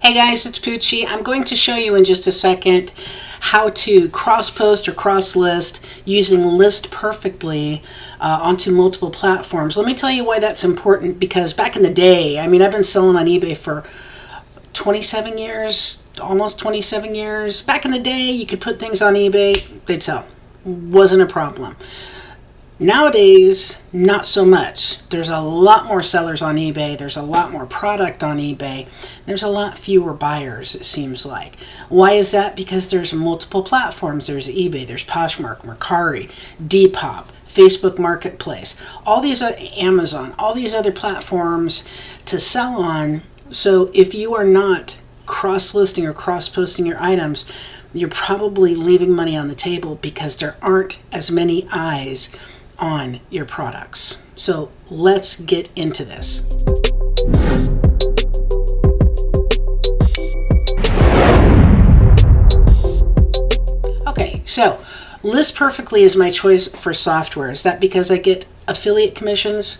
Hey guys, it's Poochie. I'm going to show you in just a second how to cross post or cross list using ListPerfectly onto multiple platforms. Let me tell you why that's important, because back in the day, I've been selling on eBay for 27 years, almost 27 years. Back in the day, you could put things on eBay, they'd sell. Wasn't a problem. Nowadays, not so much. There's a lot more sellers on eBay. There's a lot more product on eBay. There's a lot fewer buyers, it seems like. Why is that? Because there's multiple platforms. There's eBay, there's Poshmark, Mercari, Depop, Facebook Marketplace, all these Amazon, all these other platforms to sell on. So if you are not cross-listing or cross-posting your items, you're probably leaving money on the table because there aren't as many eyes on your products. So let's get into this. Okay, so ListPerfectly is my choice for software. Is that because I get affiliate commissions?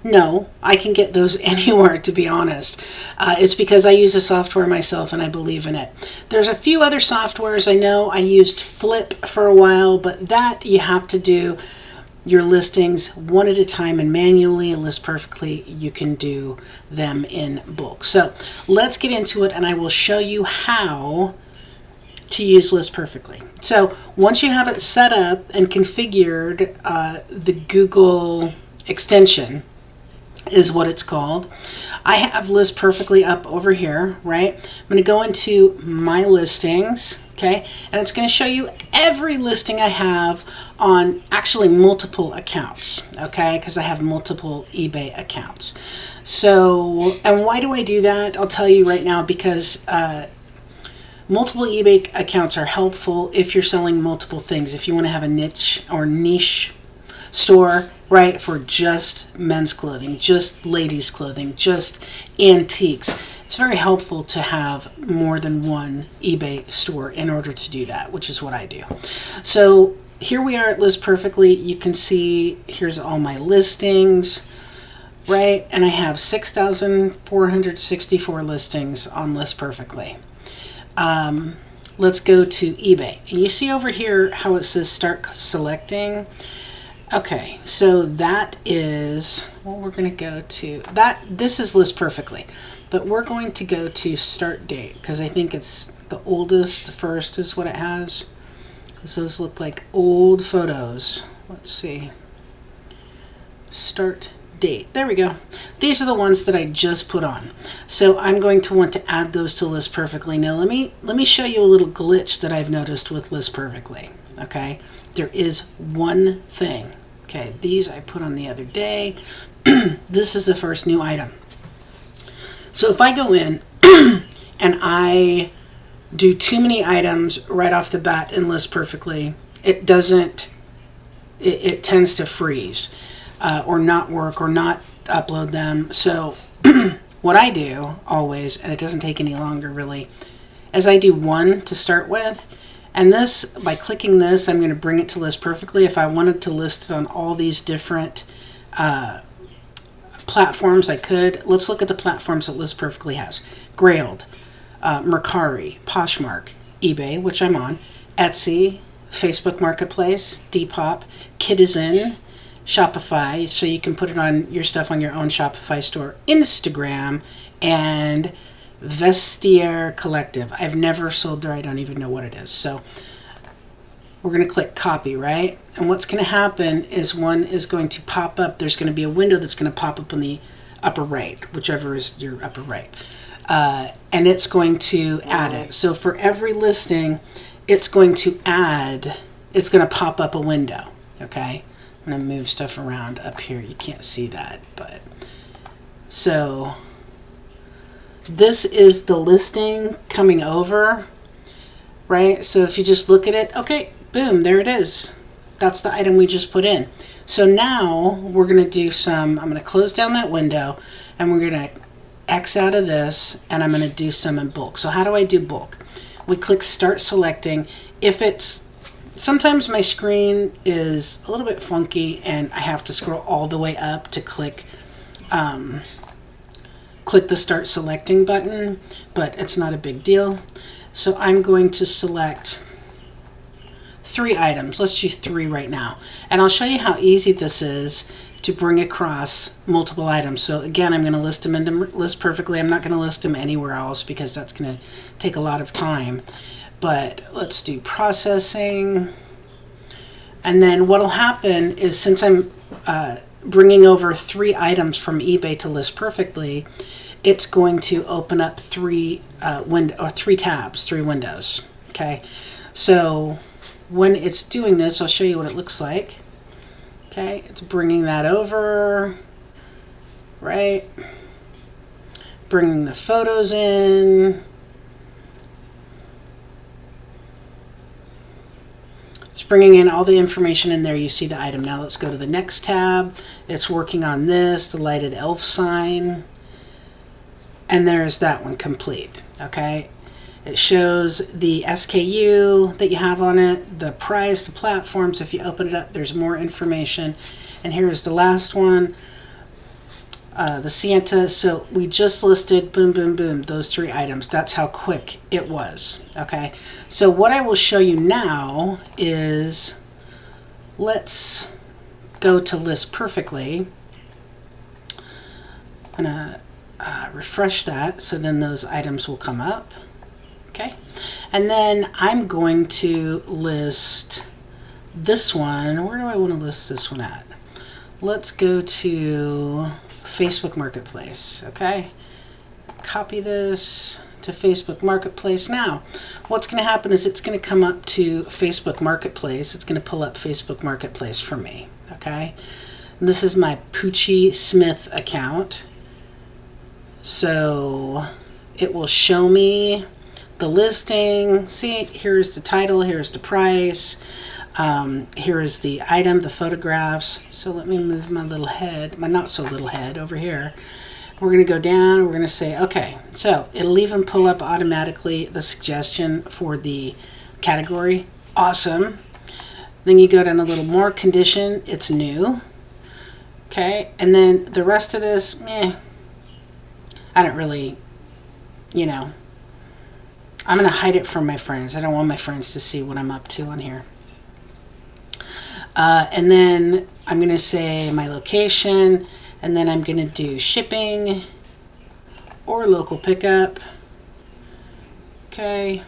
No, I can get those anywhere, to be honest. It's because I use the software myself and I believe in it. There's a few other softwares I know. I used Flip for a while, but that you have to do your listings one at a time and manually. And ListPerfectly, you can do them in bulk. So let's get into it and I will show you how to use ListPerfectly. So once you have it set up and configured, the Google extension is what it's called. I have ListPerfectly up over here, right? I'm going to go into my listings, okay? And it's going to show you every listing I have on actually multiple accounts, okay? Because I have multiple eBay accounts. So, and why do I do that? I'll tell you right now, because multiple eBay accounts are helpful if you're selling multiple things. If you want to have a niche or niche store, right, for just men's clothing, just ladies' clothing, just antiques. It's very helpful to have more than one eBay store in order to do that, which is what I do. So here we are at ListPerfectly. You can see here's all my listings, right? And I have 6,464 listings on ListPerfectly. Let's go to eBay. And you see over here how it says start selecting. Okay, so that is, well, we're going to go to that. This is ListPerfectly, but we're going to go to start date because I think it's the oldest first is what it has. So those look like old photos. Let's see. Start date. There we go. These are the ones that I just put on. So I'm going to want to add those to ListPerfectly. Now let me show you a little glitch that I've noticed with ListPerfectly. Okay, there is one thing. Okay, these I put on the other day. This is the first new item. So if I go in and I do too many items right off the bat in ListPerfectly, it doesn't, it tends to freeze or not work or not upload them. So what I do always, and it doesn't take any longer really, is I do one to start with. And this, by clicking this, I'm going to bring it to ListPerfectly. If I wanted to list it on all these different platforms, I could. Let's look at the platforms that ListPerfectly has. Grailed, Mercari, Poshmark, eBay, which I'm on, Etsy, Facebook Marketplace, Depop, Kitizen, Shopify, so you can put it on your stuff on your own Shopify store, Instagram, and Vestiaire Collective. I've never sold there. I don't even know what it is. So we're going to click copy, right? And what's going to happen is one is going to pop up. There's going to be a window that's going to pop up in the upper right, whichever is your upper right. And it's going to add it. So for every listing, it's going to add, it's going to pop up a window. Okay. I'm going to move stuff around up here. You can't see that, but so this is the listing coming over, right? So if you just look at it, okay, boom, there it is. That's the item we just put in. So now we're going to do some, I'm going to close down that window and we're going to X out of this and I'm going to do some in bulk. So how do I do bulk? We click start selecting. If it's, sometimes my screen is a little bit funky and I have to scroll all the way up to click click the Start Selecting button, but it's not a big deal. So I'm going to select 3 items. Let's choose 3 right now. And I'll show you how easy this is to bring across multiple items. So again, I'm going to list them into ListPerfectly. I'm not going to list them anywhere else because that's going to take a lot of time. But let's do processing. And then what will happen is, since I'm bringing over 3 items from eBay to ListPerfectly, it's going to open up 3 tabs, 3 windows. Okay, so when it's doing this, I'll show you what it looks like. Okay, it's bringing that over, right? Bringing the photos in. It's bringing in all the information in there. You see the item. Now let's go to the next tab. It's working on this, the lighted elf sign. And there's that one complete. Okay. It shows the SKU that you have on it, the price, the platforms. If you open it up, there's more information. And here's the last one, the Santa. So we just listed, boom, boom, boom, those 3 items. That's how quick it was. Okay. So what I will show you now is, let's go to ListPerfectly. I'm going to refresh that, so then those items will come up. Okay, and then I'm going to list this one. Where do I want to list this one at? Let's go to Facebook Marketplace. Okay, copy this to Facebook Marketplace. Now, what's going to happen is it's going to come up to Facebook Marketplace. It's going to pull up Facebook Marketplace for me. Okay, and this is my Poochie Smith account. So it will show me the listing. See, here's the title, here's the price, here is the item, the photographs. So let me move my little head, my not so little head over here. We're going to go down, we're going to say, okay, so it'll even pull up automatically the suggestion for the category. Awesome. Then you go down a little more, condition, it's new. Okay, and then the rest of this, I don't really, I'm going to hide it from my friends. I don't want my friends to see what I'm up to on here. And then I'm going to say my location, and then I'm going to do shipping or local pickup. Okay.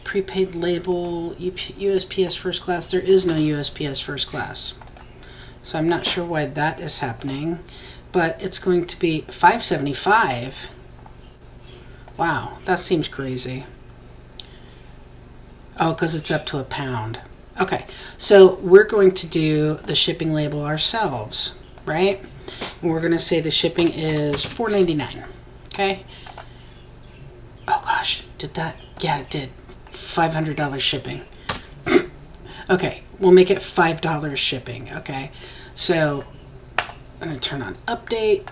Prepaid label, USPS first class. There is no USPS first class. So I'm not sure why that is happening, but it's going to be $5.75. Wow, that seems crazy. Oh, because it's up to £1. Okay, so we're going to do the shipping label ourselves, right? And we're going to say the shipping is $4.99. Okay. Oh gosh, did that? Yeah, it did. $500 shipping. Okay, we'll make it $5 shipping. Okay, so I'm going to turn on update.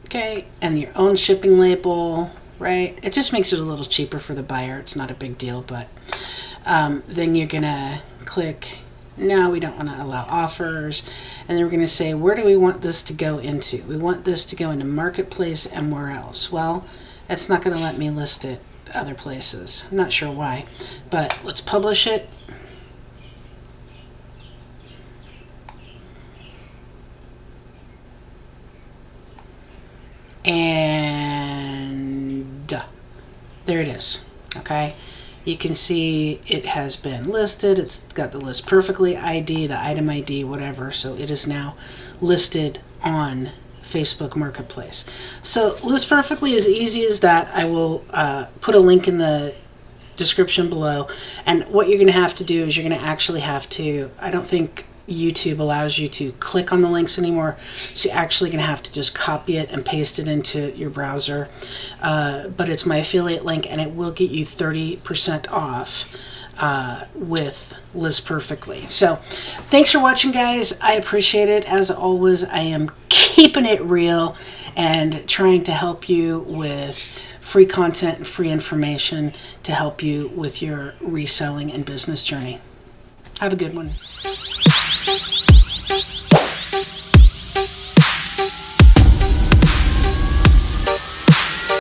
Okay, and your own shipping label. Right? It just makes it a little cheaper for the buyer. It's not a big deal, but then you're going to click, no, we don't want to allow offers. And then we're going to say, where do we want this to go into? We want this to go into Marketplace and where else? Well, it's not going to let me list it other places. I'm not sure why, but let's publish it. And there it is. Okay, you can see it has been listed. It's got the ListPerfectly ID, the item ID, whatever. So it is now listed on Facebook Marketplace. So ListPerfectly is easy as that. I will put a link in the description below. And what you're going to have to do is you're going to actually have to, I don't think YouTube allows you to click on the links anymore, so you're actually going to have to just copy it and paste it into your browser. But it's my affiliate link, and it will get you 30% off with ListPerfectly. So thanks for watching, guys. I appreciate it. As always, I am keeping it real and trying to help you with free content and free information to help you with your reselling and business journey. Have a good one.